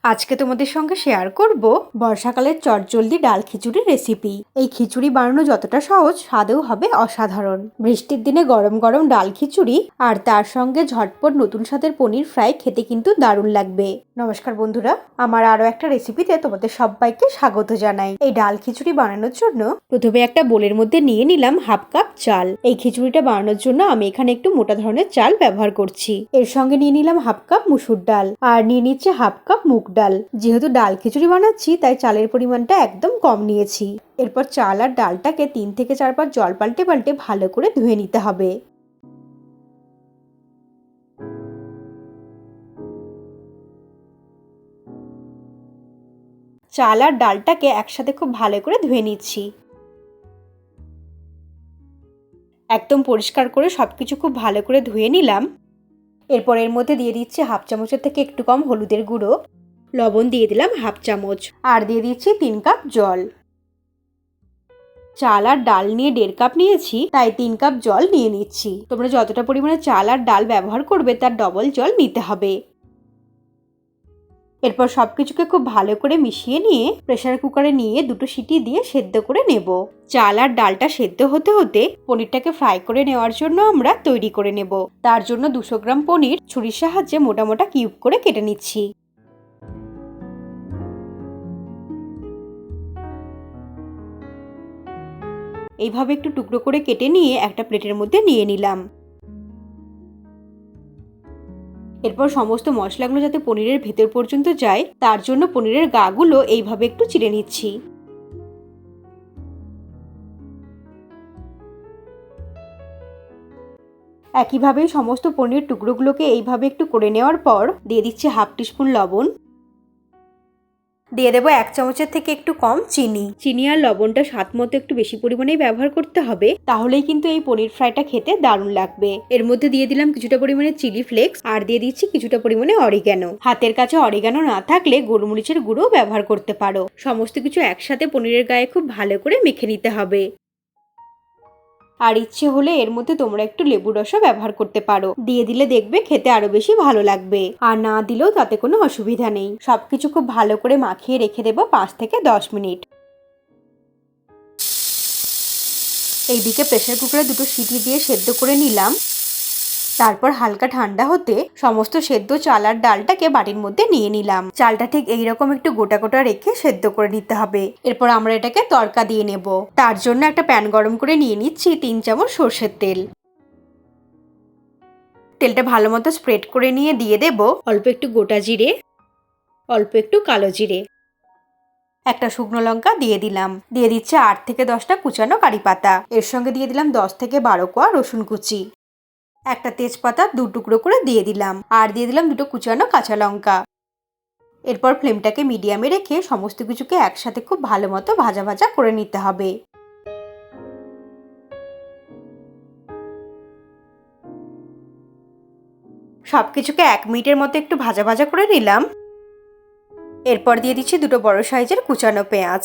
আজকে তোমাদের সঙ্গে শেয়ার করব বর্ষাকালের চটজলদি ডাল খিচুড়ি রেসিপি। এই খিচুড়ি বানানো যতটা সহজ, স্বাদেও হবে অসাধারণ। বৃষ্টির দিনে গরম গরম ডাল খিচুড়ি আর তার সঙ্গে ঝটপট নতুন স্বাদের পনির ফ্রাই খেতে কিন্তু দারুণ লাগবে। নমস্কার বন্ধুরা, আমার আরো একটা রেসিপিতে তোমাদের সবাইকে স্বাগত জানাই। এই ডাল খিচুড়ি বানানোর জন্য প্রথমে একটা বোলের মধ্যে নিয়ে নিলাম হাফ কাপ চাল। এই খিচুড়িটা বানানোর জন্য আমি এখানে একটু মোটা ধরনের চাল ব্যবহার করছি। এর সঙ্গে নিয়ে নিলাম হাফ কাপ মুসুর ডাল আর নিয়ে নিচ্ছে হাফ কাপ মুগ ডাল। যেহেতু ডাল খিচুড়ি বানাচ্ছি তাই চালের পরিমাণটা একদম কম নিয়েছি। এরপর চাল আর ডালটাকে 3 থেকে 4 বার জল পাল্টে পাল্টে ভালো করে ধুয়ে নিতে হবে। চাল আর ডালটাকে একসাথে খুব ভালো করে ধুয়ে নিচ্ছি। একদম পরিষ্কার করে সবকিছু খুব ভালো করে ধুয়ে নিলাম। এরপর এর মধ্যে দিয়ে দিচ্ছি হাফ চামচের থেকে একটু কম হলুদের গুঁড়ো, লবণ দিয়ে দিলাম হাফ চামচ আর দিয়ে দিচ্ছি 3 কাপ জল। চাল আর ডাল নিয়ে 1.5 কাপ নিয়েছি, তাই 3 কাপ জল নিয়ে নিচ্ছি। তোমরা যতটা পরিমাণে চাল আর ডাল ব্যবহার করবে তার ডবল জল নিতে হবে। এরপর সবকিছুকে খুব ভালো করে মিশিয়ে নিয়ে প্রেসার কুকারে নিয়ে 2টো সিটি দিয়ে সেদ্ধ করে নেব। চাল আর ডালটা সেদ্ধ হতে হতে পনিরটাকে ফ্রাই করে নেওয়ার জন্য আমরা তৈরি করে নেব। তার জন্য 200 গ্রাম পনির ছুরির সাহায্যে মোটা মোটা কিউব করে কেটে নিচ্ছি। এইভাবে একটু টুকরো করে কেটে নিয়ে একটা প্লেটের মধ্যে নিয়ে নিলাম। এরপর সমস্ত মশলাগুলো যাতে পনিরের ভেতর পর্যন্ত যায় তার জন্য পনিরের গাগুলো এইভাবে একটু চিড়ে নিচ্ছি। একইভাবে সমস্ত পনির টুকরোগুলোকে এইভাবে একটু করে নেওয়ার পর দিয়ে দিচ্ছি হাফ টিস্পুন লবণ, দিয়ে দেবো 1 চামচের থেকে একটু কম চিনি। চিনি আর লবণটা স্বাদ মতো একটু বেশি পরিমাণেই ব্যবহার করতে হবে, তাহলেই কিন্তু এই পনির ফ্রাইটা খেতে দারুণ লাগবে। এর মধ্যে দিয়ে দিলাম কিছুটা পরিমাণে চিলি ফ্লেক্স আর দিয়ে দিচ্ছি কিছুটা পরিমাণে অরিগ্যানো। হাতের কাছে অরিগ্যানো না থাকলে গোলমরিচের গুঁড়ো ব্যবহার করতে পারো। সমস্ত কিছু একসাথে পনিরের গায়ে খুব ভালো করে মেখে নিতে হবে। আর ইচ্ছে হলে এর মধ্যে তোমরা একটু লেবুর রসও ব্যবহার করতে পারো। দিয়ে দিলে দেখবে খেতে আরো বেশি ভালো লাগবে, আর না দিলেও তাতে কোনো অসুবিধা নেই। সবকিছু খুব ভালো করে মাখিয়ে রেখে দেবো 5 থেকে 10 মিনিট। এইদিকে প্রেসার কুকারে 2টো সিটি দিয়ে সেদ্ধ করে নিলাম। তারপর হালকা ঠান্ডা হতে সমস্ত সেদ্ধ চাল আর ডালটাকে বাটির মধ্যে নিয়ে নিলাম। চালটা ঠিক এইরকম একটু গোটা গোটা রেখে সেদ্ধ করে নিতে হবে। এরপর আমরা এটাকে তড়কা দিয়ে নেব। তার জন্য একটা প্যান গরম করে নিয়ে নিচ্ছি 3 চামচ সর্ষের তেল। তেলটা ভালো মতো স্প্রেড করে নিয়ে দিয়ে দেব অল্প একটু গোটা জিরে, অল্প একটু কালো জিরে, একটা শুকনো লঙ্কা দিয়ে দিলাম। দিয়ে দিচ্ছে 8 থেকে 10টা কুচানো কারি পাতা। এর সঙ্গে দিয়ে দিলাম 10 থেকে 12 কোয়া রসুন কুচি, একটা তেজপাতা 2 টুকরো করে দিয়ে দিলাম আর দিয়ে দিলাম 2টো কুচানো কাঁচা লঙ্কা। এরপর ফ্লেমটাকে মিডিয়ামে রেখে সমস্ত কিছুকে একসাথে খুব ভালো মতো ভাজা ভাজা করে নিতে হবে। সবকিছুকে 1 মিনিটের মতো একটু ভাজা ভাজা করে নিলাম। এরপর দিয়ে দিচ্ছি 2টো বড় সাইজের কুচানো পেঁয়াজ।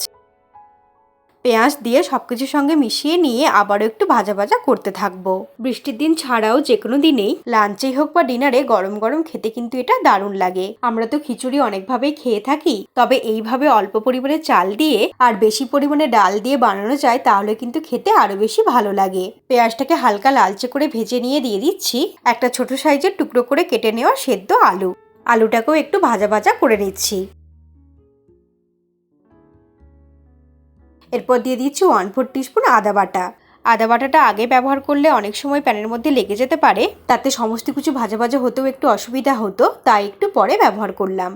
পেঁয়াজ দিয়ে সবকিছুর সঙ্গে মিশিয়ে নিয়ে আবারও একটু ভাজা ভাজা করতে থাকবো। বৃষ্টির দিন ছাড়াও যে কোনো দিনেই লাঞ্চেই হোক বা ডিনারে গরম গরম খেতে কিন্তু এটা দারুণ লাগে। আমরা তো খিচুড়ি অনেকভাবেই খেয়ে থাকি, তবে এইভাবে অল্প পরিমাণে চাল দিয়ে আর বেশি পরিমাণে ডাল দিয়ে বানানো যায় তাহলে কিন্তু খেতে আরো বেশি ভালো লাগে। পেঁয়াজটাকে হালকা লালচে করে ভেজে নিয়ে দিয়ে দিচ্ছি একটা ছোট সাইজের টুকরো করে কেটে নেওয়া সেদ্ধ আলু। আলুটাকেও একটু ভাজা ভাজা করে নিচ্ছি। এরপর দিয়ে দিচ্ছি 1/4 টিস্পুন আদা বাটা। আদা বাটাটা আগে ব্যবহার করলে অনেক সময় প্যানের মধ্যে লেগে যেতে পারে, তাতে সমস্ত কিছু ভাজা ভাজা হতেও একটু অসুবিধা হতো, তাই একটু পরে ব্যবহার করলাম।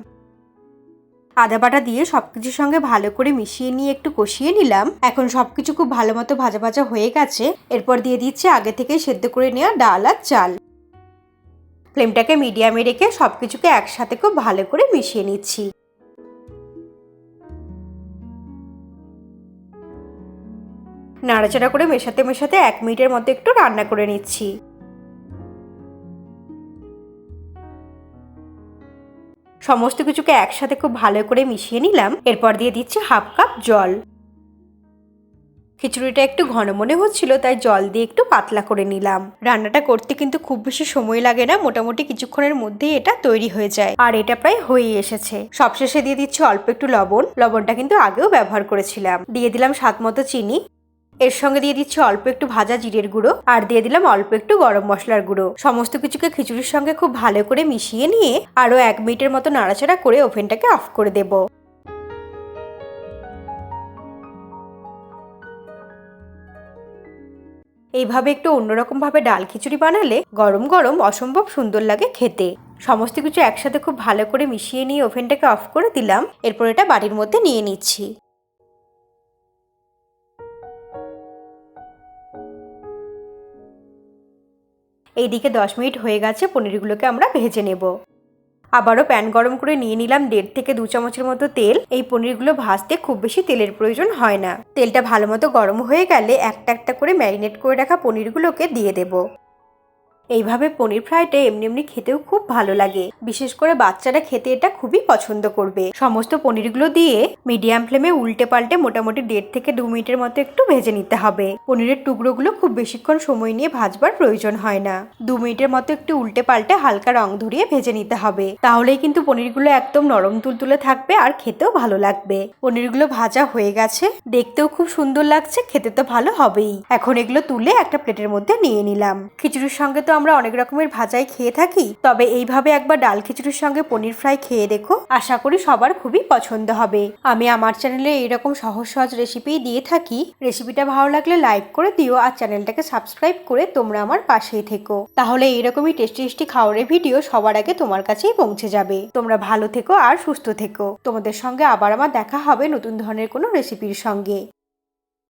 আদা বাটা দিয়ে সবকিছুর সঙ্গে ভালো করে মিশিয়ে নিয়ে একটু কষিয়ে নিলাম। এখন সবকিছু খুব ভালো মতো ভাজা ভাজা হয়ে গেছে। এরপর দিয়ে দিচ্ছি আগে থেকে সেদ্ধ করে নেওয়া ডাল আর চাল। ফ্লেমটাকে মিডিয়ামে রেখে সবকিছুকে একসাথে খুব ভালো করে মিশিয়ে নিচ্ছি। নাড়াচাড়া করে মেশাতে মেশাতে 1 মিনিটের মতো একটু রান্না করে নিচ্ছি। সমস্ত কিছুকে একসাথে খুব ভালো করে মিশিয়ে নিলাম। এরপর দিয়ে দিচ্ছি হাফ কাপ জল। খিচুড়িটা একটু ঘন মনে হচ্ছিল, তাই জল দিয়ে একটু পাতলা করে নিলাম। রান্নাটা করতে কিন্তু খুব বেশি সময় লাগে না, মোটামুটি কিছুক্ষণের মধ্যেই এটা তৈরি হয়ে যায়। আর এটা প্রায় হয়েই এসেছে। সবশেষে দিয়ে দিচ্ছি অল্প একটু লবণ। লবণটা কিন্তু আগেও ব্যবহার করেছিলাম। দিয়ে দিলাম স্বাদ মতো চিনি। এর সঙ্গে দিয়ে দিচ্ছি অল্প একটু ভাজা জিরের গুঁড়ো, আর দিয়ে দিলাম অল্প একটু গরম মশলার গুঁড়ো। সমস্ত কিছুকে খিচুড়ির সঙ্গে খুব ভালো করে মিশিয়ে নিয়ে আরো 1 মিনিটের মতো নাড়াচাড়া করে ওভেনটাকে অফ করে দেব। এইভাবে একটু অন্যরকম ভাবে ডাল খিচুড়ি বানালে গরম গরম অসম্ভব সুন্দর লাগে খেতে। সমস্ত কিছু একসাথে খুব ভালো করে মিশিয়ে নিয়ে ওভেনটাকে অফ করে দিলাম। এরপর এটা বাটির মধ্যে নিয়ে নিচ্ছি। এইদিকে 10 মিনিট হয়ে গেছে, পনিরগুলোকে আমরা ভেজে নেব। আবারও প্যান গরম করে নিয়ে নিলাম 1.5 থেকে 2 চামচের মতো তেল। এই পনিরগুলো ভাজতে খুব বেশি তেলের প্রয়োজন হয় না। তেলটা ভালো মতো গরম হয়ে গেলে একটা একটা করে ম্যারিনেট করে রাখা পনিরগুলোকে দিয়ে দেব। এইভাবে পনির ফ্রাইটা এমনি এমনি খেতেও খুব ভালো লাগে। বিশেষ করে বাচ্চারা খেতে এটা খুবই পছন্দ করবে। সমস্ত পনিরগুলো দিয়ে মিডিয়াম ফ্লেমে উল্টে পাল্টে মোটামুটি 1.5 থেকে 2 মিনিটের মতো একটু ভেজে নিতে হবে। পনিরের টুকরোগুলো খুব বেশিক্ষণ সময় নিয়ে ভাজবার প্রয়োজন হয় না। 2 মিনিটের মতো একটু উল্টে পাল্টে হালকা রং ধরিয়ে ভেজে নিতে হবে। তাহলেই কিন্তু পনিরগুলো একদম নরম তুলতুলে থাকবে আর খেতেও ভালো লাগবে। পনিরগুলো ভাজা হয়ে গেছে, দেখতেও খুব সুন্দর লাগছে, খেতে তো ভালো হবেই। এখন এগুলো তুলে একটা প্লেটের মধ্যে নিয়ে নিলাম। খিচুড়ির সঙ্গে তো আমরা অনেক রকমের ভাজাই খেয়ে থাকি, তবে এইভাবে একবার ডাল খিচুড়ির সঙ্গে পনির ফ্রাই খেয়ে দেখো, আশা করি সবার খুবই পছন্দ হবে। আমি আমার চ্যানেলে এইরকম সহজ সহজ রেসিপি দিয়ে থাকি। রেসিপিটা ভালো লাগলে লাইক করে দিও আর চ্যানেলটাকে সাবস্ক্রাইব করে তোমরা আমার পাশেই থেকো। তাহলে এইরকমই টেস্টি টেস্টি খাবারের ভিডিও সবার আগে তোমার কাছেই পৌঁছে যাবে। তোমরা ভালো থেকো আর সুস্থ থেকো। তোমাদের সঙ্গে আবার আমার দেখা হবে নতুন ধরনের কোনো রেসিপির সঙ্গে।